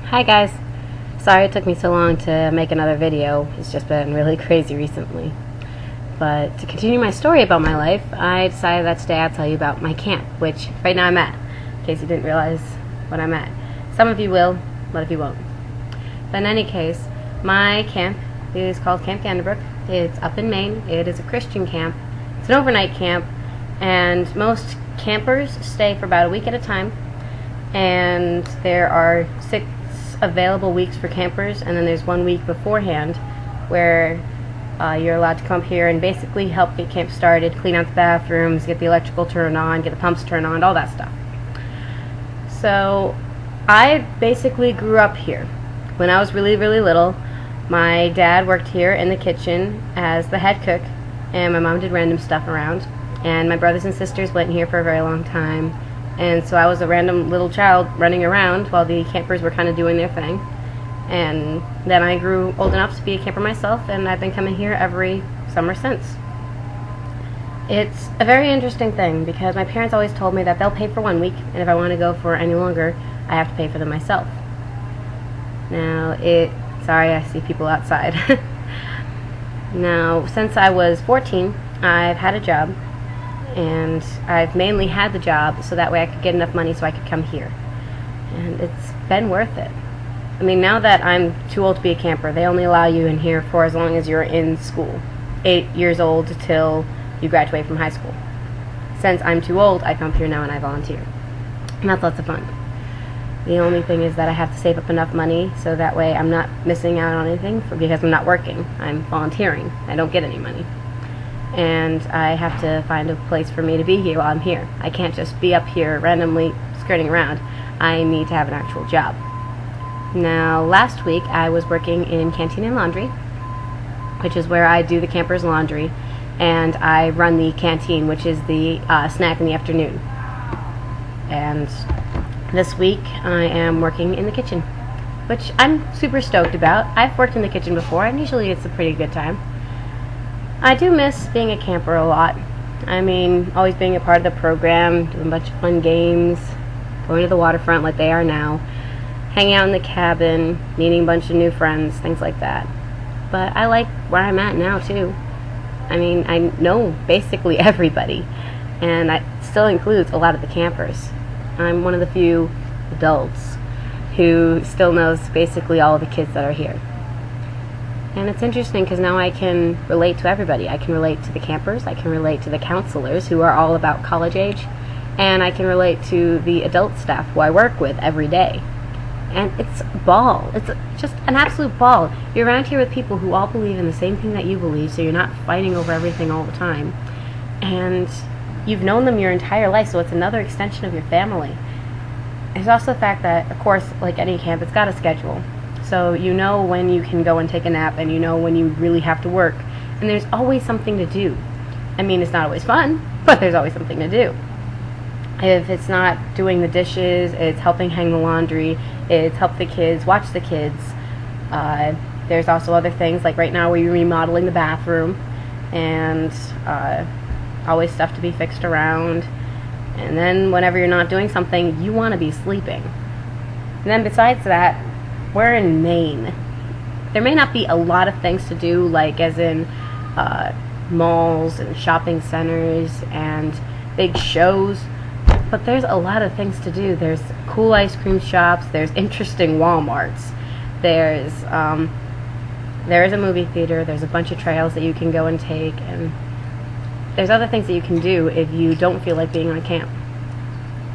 Hi guys. Sorry it took me so long to make another video. It's just been really crazy recently. But to continue my story about my life, I decided that today I'll tell you about my camp, which right now I'm at, in case you didn't realize what I'm at. Some of you will, a lot of you won't. But in any case, my camp is called Camp Ganderbrook. It's up in Maine. It is a Christian camp. It's an overnight camp, and most campers stay for about a week at a time. And there are 6 available weeks for campers, and then there's 1 week beforehand where you're allowed to come up here and basically help get camp started, clean out the bathrooms, get the electrical turned on, get the pumps turned on, all that stuff. So I basically grew up here. When I was really, really little, my dad worked here in the kitchen as the head cook, and my mom did random stuff around, and my brothers and sisters went here for a very long time. And so I was a random little child running around while the campers were kind of doing their thing. And then I grew old enough to be a camper myself, and I've been coming here every summer since. It's a very interesting thing because my parents always told me that they'll pay for 1 week, and if I want to go for any longer, I have to pay for them myself. Now, sorry, I see people outside. Now, since I was 14, I've had a job. And I've mainly had the job so that way I could get enough money so I could come here. And it's been worth it. I mean, now that I'm too old to be a camper, they only allow you in here for as long as you're in school. 8 years old till you graduate from high school. Since I'm too old, I come here now and I volunteer. And that's lots of fun. The only thing is that I have to save up enough money so that way I'm not missing out on anything because I'm not working. I'm volunteering. I don't get any money. And I have to find a place for me to be here while I'm here. I can't just be up here randomly skirting around. I need to have an actual job. Now, last week I was working in Canteen and Laundry, which is where I do the campers' laundry, and I run the canteen, which is the snack in the afternoon. And this week I am working in the kitchen, which I'm super stoked about. I've worked in the kitchen before, and usually it's a pretty good time. I do miss being a camper a lot. I mean, always being a part of the program, doing a bunch of fun games, going to the waterfront like they are now, hanging out in the cabin, meeting a bunch of new friends, things like that. But I like where I'm at now, too. I mean, I know basically everybody, and that still includes a lot of the campers. I'm one of the few adults who still knows basically all the kids that are here. And it's interesting because now I can relate to everybody. I can relate to the campers, I can relate to the counselors who are all about college age, and I can relate to the adult staff who I work with every day. And it's a ball. It's just an absolute ball. You're around here with people who all believe in the same thing that you believe, so you're not fighting over everything all the time. And you've known them your entire life, so it's another extension of your family. There's also the fact that, of course, like any camp, it's got a schedule. So you know when you can go and take a nap, and you know when you really have to work. And there's always something to do. I mean, it's not always fun, but there's always something to do. If it's not doing the dishes, it's helping hang the laundry, it's help the kids, watch the kids. There's also other things, like right now we're remodeling the bathroom, and always stuff to be fixed around. And then whenever you're not doing something, you want to be sleeping. And then besides that, we're in Maine. There may not be a lot of things to do, like as in malls and shopping centers and big shows, but there's a lot of things to do. There's cool ice cream shops, there's interesting Walmarts, there is a movie theater, there's a bunch of trails that you can go and take, and there's other things that you can do if you don't feel like being on camp.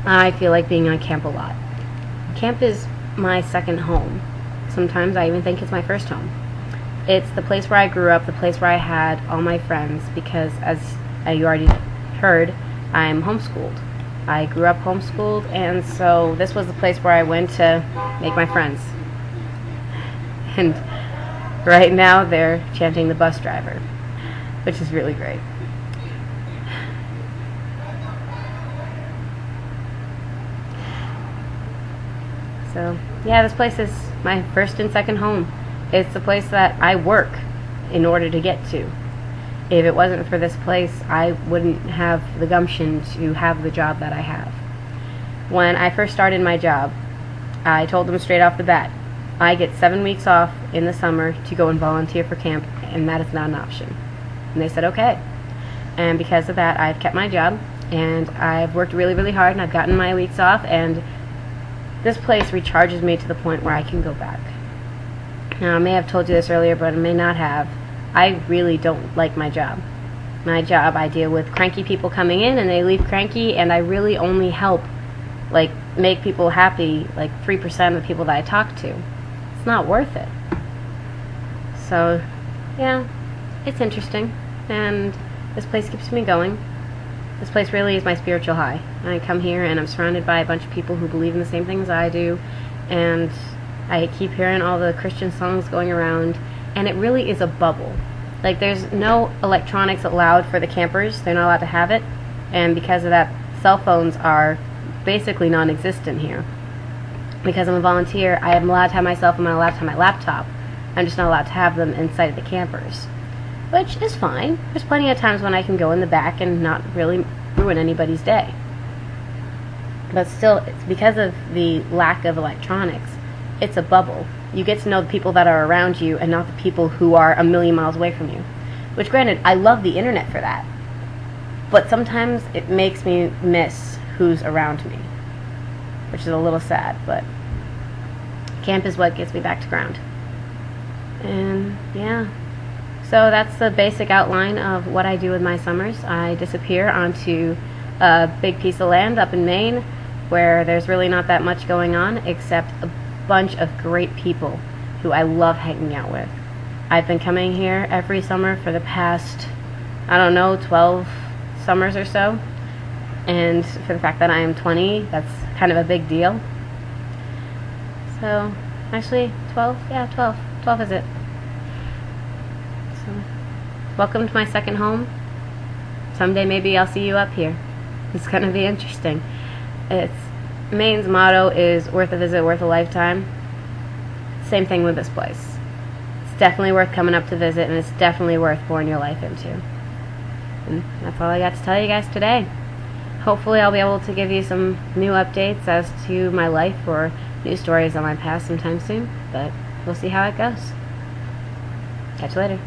I feel like being on camp a lot. Camp is my second home. Sometimes I even think it's my first home. It's the place where I grew up, the place where I had all my friends, because as you already heard, I'm homeschooled. I grew up homeschooled, and so this was the place where I went to make my friends. And right now they're chanting the bus driver, which is really great. So, yeah, this place is my first and second home. It's the place that I work in order to get to. If it wasn't for this place, I wouldn't have the gumption to have the job that I have. When I first started my job, I told them straight off the bat, I get 7 weeks off in the summer to go and volunteer for camp, and that is not an option. And they said, okay. And because of that, I've kept my job, and I've worked really, really hard, and I've gotten my weeks off, and this place recharges me to the point where I can go back. Now, I may have told you this earlier, but I may not have. I really don't like my job. My job, I deal with cranky people coming in, and they leave cranky, and I really only help, like, make people happy, like 3% of the people that I talk to. It's not worth it. So, yeah, it's interesting, and this place keeps me going. This place really is my spiritual high. I come here and I'm surrounded by a bunch of people who believe in the same things I do, and I keep hearing all the Christian songs going around, and it really is a bubble. Like, there's no electronics allowed for the campers. They're not allowed to have it, and because of that, cell phones are basically non-existent here. Because I'm a volunteer, I am allowed to have my cell phone, I'm allowed to have my laptop. I'm just not allowed to have them inside of the campers, which is fine. There's plenty of times when I can go in the back and not really ruin anybody's day. But still, it's because of the lack of electronics, it's a bubble. You get to know the people that are around you and not the people who are a million miles away from you. Which, granted, I love the internet for that. But sometimes it makes me miss who's around me, which is a little sad, but camp is what gets me back to ground. And yeah, so that's the basic outline of what I do with my summers. I disappear onto a big piece of land up in Maine where there's really not that much going on except a bunch of great people who I love hanging out with. I've been coming here every summer for the past, I don't know, 12 summers or so. And for the fact that I am 20, that's kind of a big deal. So, actually, 12? Yeah, 12. 12 is it. So, welcome to my second home. Someday maybe I'll see you up here. It's going to be interesting. Maine's motto is worth a visit, worth a lifetime. Same thing with this place. It's definitely worth coming up to visit, and it's definitely worth pouring your life into. And that's all I got to tell you guys today. Hopefully I'll be able to give you some new updates as to my life or new stories on my past sometime soon, but we'll see how it goes. Catch you later.